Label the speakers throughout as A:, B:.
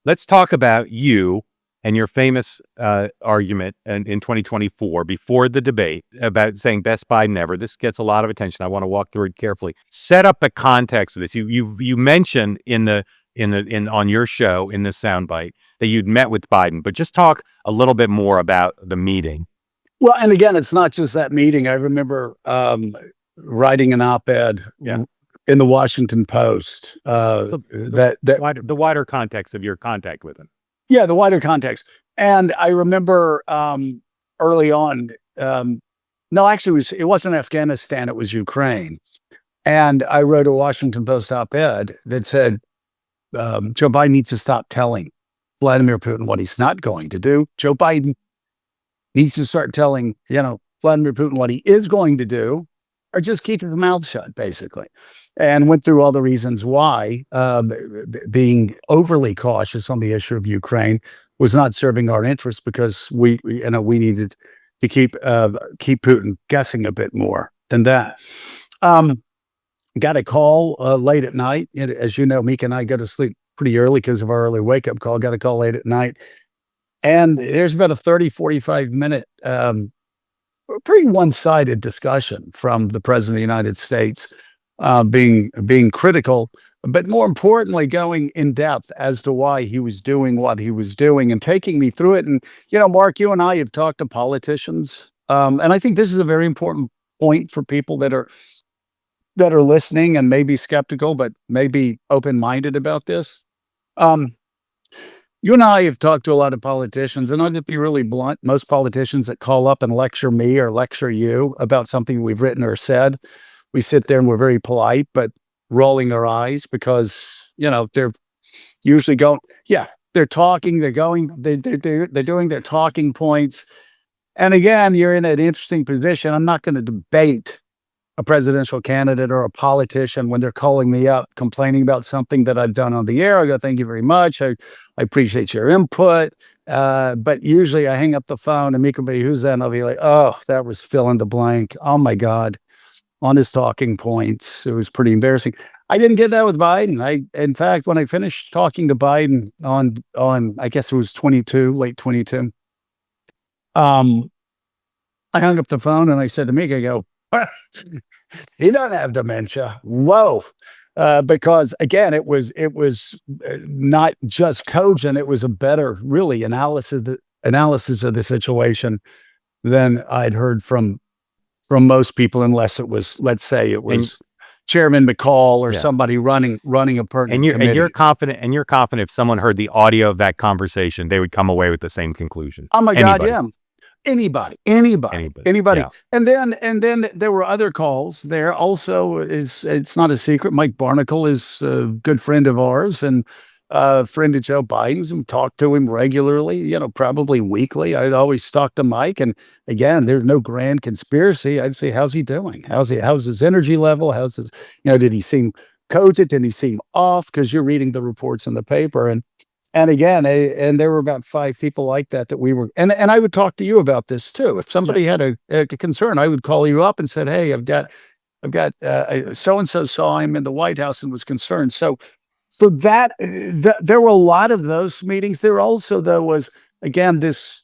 A: let's talk about you and your famous argument in 2024 before the debate about saying best Biden ever. This gets a lot of attention. I want to walk through it carefully. Set up the context of this. You mentioned on your show in this soundbite that you'd met with Biden, but just talk a little bit more about the meeting.
B: Well, and again, it's not just that meeting. I remember writing an op-ed in the Washington Post.
A: The wider context of your contact with him.
B: Yeah, the wider context. And I remember early on, no, actually, it wasn't Afghanistan, it was Ukraine. And I wrote a Washington Post op-ed that said, Joe Biden needs to stop telling Vladimir Putin what he's not going to do. Joe Biden needs to start telling, Vladimir Putin what he is going to do, or just keep his mouth shut, basically. And went through all the reasons why being overly cautious on the issue of Ukraine was not serving our interests, because we needed to keep Putin guessing a bit more than that. Got a call late at night. As you know, Meek and I go to sleep pretty early because of our early wake-up call. Got a call late at night. And there's about a 30, 45-minute pretty one-sided discussion from the President of the United States, being critical, but more importantly, going in depth as to why he was doing what he was doing and taking me through it. And, Mark, you and I have talked to politicians, and I think this is a very important point for people that are listening and maybe skeptical, but maybe open-minded about this. You and I have talked to a lot of politicians, and I'll just be really blunt. Most politicians that call up and lecture me or lecture you about something we've written or said, we sit there and we're very polite, but rolling our eyes because, they're usually going, they're talking, they're doing their talking points. And again, you're in an interesting position. I'm not going to debate a presidential candidate or a politician when they're calling me up complaining about something that I've done on the air. I go, thank you very much. I appreciate your input. But usually I hang up the phone and Meek will be, who's that? And I'll be like, oh, that was fill in the blank. Oh my God. On his talking points. It was pretty embarrassing. I didn't get that with Biden. In fact, when I finished talking to Biden on I guess it was late 22, I hung up the phone and I said to Meek, I go, he doesn't have dementia. Whoa. Because again, it was not just cogent. It was a better, really, analysis of the situation than I'd heard from most people, unless it was, let's say it was Chairman McCall or somebody running a pertinent committee.
A: And you're confident if someone heard the audio of that conversation, they would come away with the same conclusion.
B: Oh my God, yeah. Anybody.
A: Yeah.
B: And then there were other calls there. Also, it's not a secret. Mike Barnacle is a good friend of ours and a friend of Joe Biden's, and talked to him regularly, probably weekly. I'd always talk to Mike. And again, there's no grand conspiracy. I'd say, how's he doing? How's his energy level? How's his, did he seem cogent? Did he seem off? Because you're reading the reports in the paper. And again, and there were about 5 people like that we were, and I would talk to you about this too. If somebody had a concern, I would call you up and said, hey, I've got so-and-so saw him in the White House and was concerned. So that there were a lot of those meetings. There also, though, was, again, this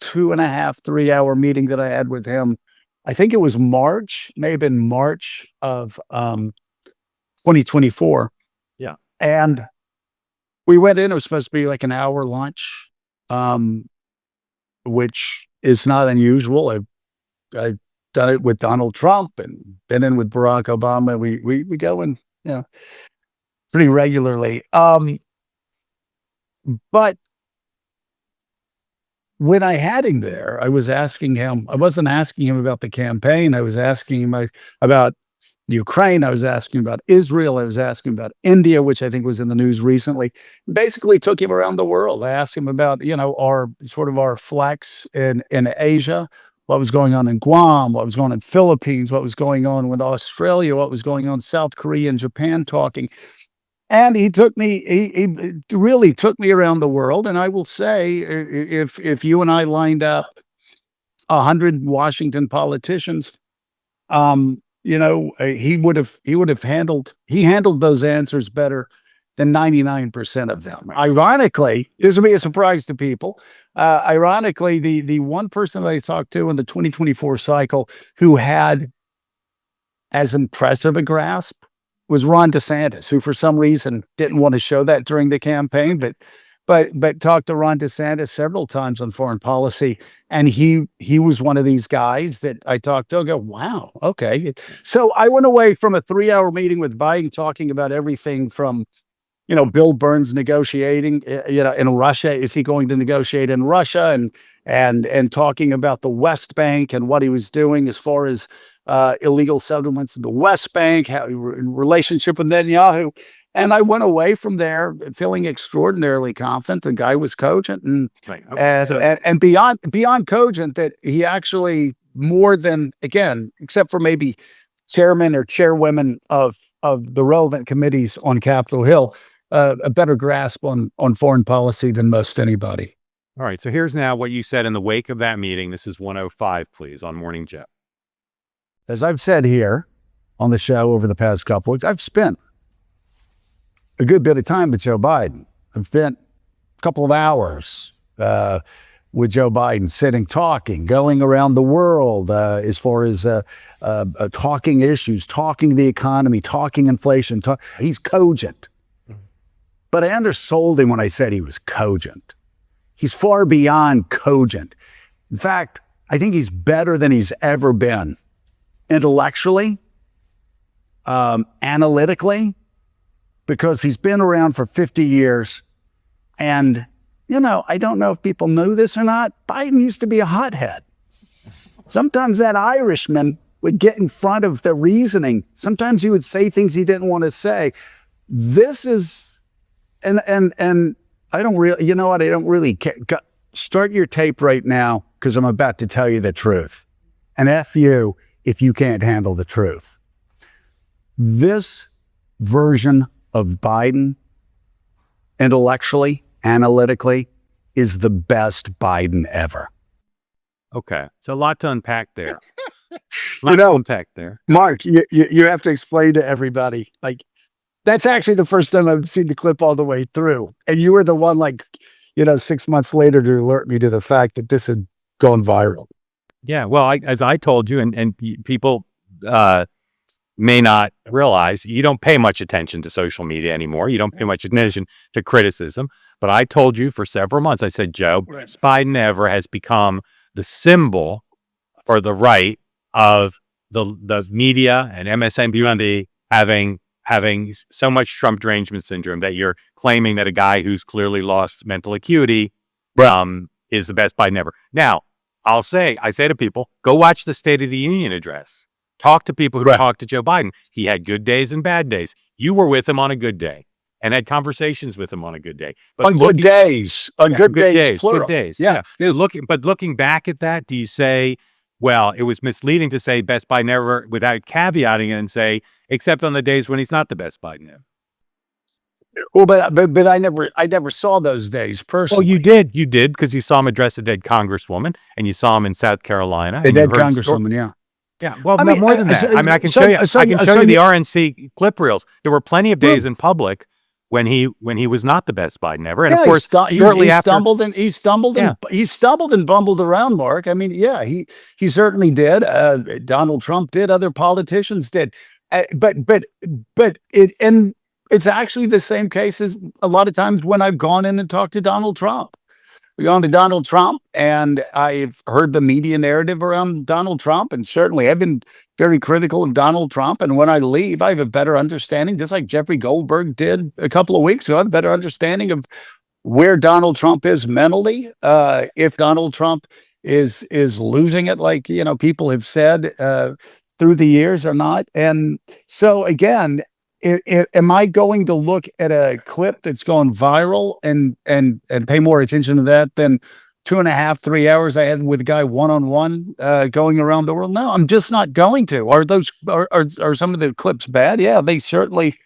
B: 2.5, 3-hour meeting that I had with him. I think it was may have been March of 2024.
A: Yeah.
B: And we went in, it was supposed to be like an hour lunch, which is not unusual. I've done it with Donald Trump and been in with Barack Obama. We go in, pretty regularly. But when I had him there, I wasn't asking him about the campaign. I was asking him about Ukraine. I was asking about Israel. I was asking about India, which I think was in the news recently. Basically took him around the world. I asked him about, our flex in Asia, what was going on in Guam, what was going on in Philippines, what was going on with Australia, what was going on in South Korea and Japan talking. And he really took me around the world. And I will say, if you and I lined up 100 Washington politicians, he handled those answers better than 99% of them. Ironically, this will be a surprise to people. Ironically, the one person that I talked to in the 2024 cycle who had as impressive a grasp was Ron DeSantis, who for some reason didn't want to show that during the campaign, but talked to Ron DeSantis several times on foreign policy, and he was one of these guys that I talked to. I go, wow, okay. So I went away from a 3-hour meeting with Biden talking about everything from, Bill Burns negotiating, in Russia. Is he going to negotiate in Russia? And talking about the West Bank and what he was doing as far as illegal settlements in the West Bank, how in relationship with Netanyahu. And I went away from there feeling extraordinarily confident. The guy was cogent and
A: Right.
B: and beyond cogent, that he actually, more than, again, except for maybe chairmen or chairwomen of the relevant committees on Capitol Hill, a better grasp on foreign policy than most anybody.
A: All right. So here's now what you said in the wake of that meeting. This is 105, please, on Morning Joe.
B: As I've said here on the show over the past couple weeks, I've spent a good bit of time with Joe Biden. I've spent a couple of hours with Joe Biden, sitting, talking, going around the world as far as talking issues, talking the economy, talking inflation. He's cogent. But I undersold him when I said he was cogent. He's far beyond cogent. In fact, I think he's better than he's ever been. Intellectually, analytically, because he's been around for 50 years. And, I don't know if people know this or not, Biden used to be a hothead. Sometimes that Irishman would get in front of the reasoning. Sometimes he would say things he didn't want to say. This is, and I don't really, I don't really care. Start your tape right now, because I'm about to tell you the truth. And F you if you can't handle the truth. This version of Biden, intellectually, analytically, is the best Biden ever.
A: Okay. So a lot to unpack there. To unpack there.
B: Mark, you have to explain to everybody, that's actually the first time I've seen the clip all the way through. And you were the one, 6 months later to alert me to the fact that this had gone viral.
A: Yeah. Well, as I told you, and people may not realize, you don't pay much attention to social media anymore. You don't pay much attention to criticism. But I told you for several months, I said, Joe, best Biden ever has become the symbol for the right of the media and MSNBC having so much Trump derangement syndrome that you're claiming that a guy who's clearly lost mental acuity is the best Biden ever. Now, I say to people, go watch the State of the Union address. Talk to people who talked to Joe Biden. He had good days and bad days. You were with him on a good day and had conversations with him on a good day. But
B: good days. Good days.
A: Yeah. Looking back at that, do you say, well, it was misleading to say best Biden ever without caveating it and say, except on the days when he's not the best Biden ever?
B: Well, but I never saw those days personally.
A: Well, you did because you saw him address a dead congresswoman, and you saw him in South Carolina.
B: A dead congresswoman, yeah.
A: Yeah, well, more than that. I can show you. I can show you the RNC clip reels. There were plenty of days in public when he was not the best Biden ever, and of course, shortly after,
B: he stumbled and bumbled around. Mark, I mean, yeah, he certainly did. Donald Trump did. Other politicians did. It's actually the same case as a lot of times when I've gone in and talked to Donald Trump. We've gone to Donald Trump, and I've heard the media narrative around Donald Trump, and certainly I've been very critical of Donald Trump. And when I leave, I have a better understanding, just like Jeffrey Goldberg did a couple of weeks ago, I have a better understanding of where Donald Trump is mentally, if Donald Trump is losing it, like people have said through the years or not. And so again, am I going to look at a clip that's gone viral and pay more attention to that than 2.5, 3 hours I had with a guy one-on-one going around the world? No, I'm just not going to. Are some of the clips bad? Yeah, they certainly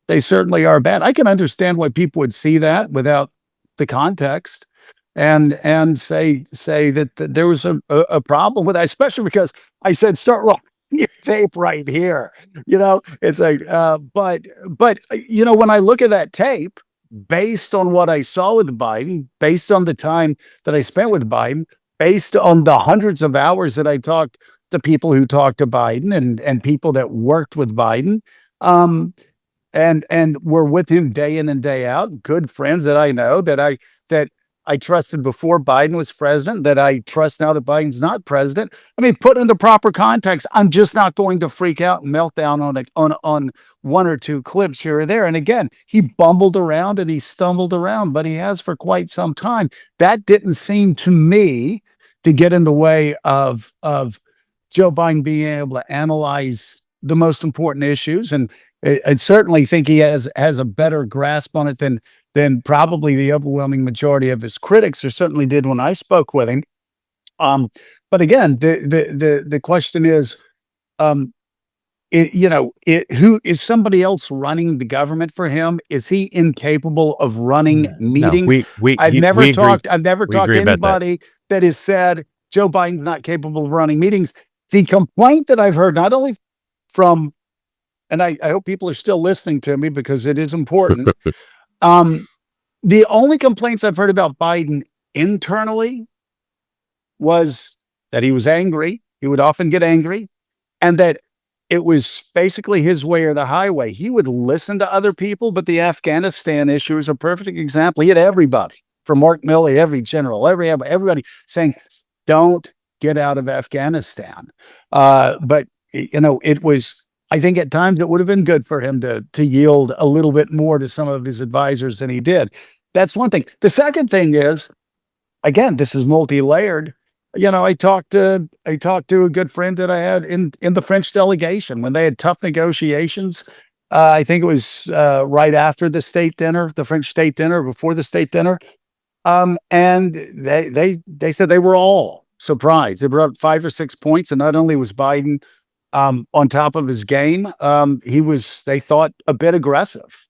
B: are bad. I can understand why people would see that without the context and say that there was a problem with that, especially because I said start your tape right here. It's like, when I look at that tape, based on what I saw with Biden, based on the time that I spent with Biden, based on the hundreds of hours that I talked to people who talked to Biden and people that worked with Biden, um, and were with him day in and day out, good friends that I know that I trusted before Biden was president, that I trust now that Biden's not president. I mean, put in the proper context, I'm just not going to freak out and melt down on one or two clips here or there. And again, he bumbled around and he stumbled around, but he has for quite some time. That didn't seem to me to get in the way of Joe Biden being able to analyze the most important issues. And I certainly think he has a better grasp on it than probably the overwhelming majority of his critics, or certainly did when I spoke with him. But again, the question is, um, who is somebody else running the government for him? Is he incapable of running
A: No,
B: meetings?
A: we
B: I've
A: you-
B: never
A: we agree.
B: talked. I've never
A: We
B: talked
A: agree
B: to
A: about that.
B: anybody that has said Joe Biden's not capable of running meetings. The complaint that I've heard, not only from, and I hope people are still listening to me because it is important. Um, the only complaints I've heard about Biden internally was that he was angry. He would often get angry, and that it was basically his way or the highway. He would listen to other people, but the Afghanistan issue is a perfect example. He had everybody from Mark Milley, every general, everybody saying, "Don't get out of Afghanistan." But it was. I think at times it would have been good for him to yield a little bit more to some of his advisors than he did. That's one thing. The second thing is, again, this is multi-layered. I talked to a good friend that I had in the French delegation when they had tough negotiations. I think it was right after the state dinner, the French state dinner, before the state dinner. And they said they were all surprised. They brought up 5 or 6 points, and not only was Biden on top of his game, he was, they thought, a bit aggressive.